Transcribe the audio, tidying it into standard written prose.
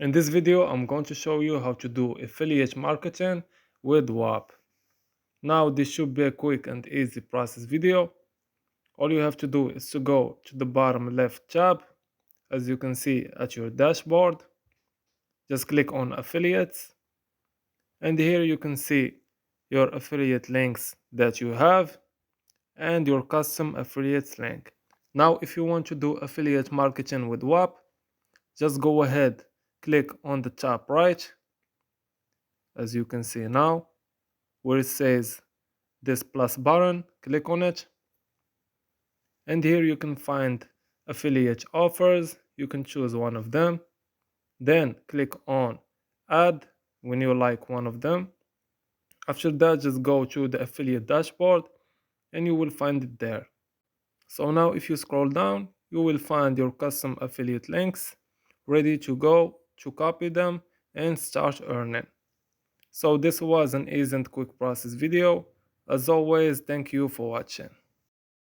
In this video, I'm going to show you how to do affiliate marketing with Whop. Now, this should be a quick and easy process video. All you have to do is to go to the bottom left tab, as you can see at your dashboard. Just click on affiliates, and here you can see your affiliate links that you have and your custom affiliates link. Now, if you want to do affiliate marketing with Whop, just go ahead, click on the top right, as you can see now, where it says this plus button. Click on it, and here you can find affiliate offers. You can choose one of them, then click on add when you like one of them. After that, just go to the affiliate dashboard and you will find it there. So now if you scroll down, you will find your custom affiliate links ready to go to copy them and start earning. So this was an easy and quick process video. As always, thank you for watching.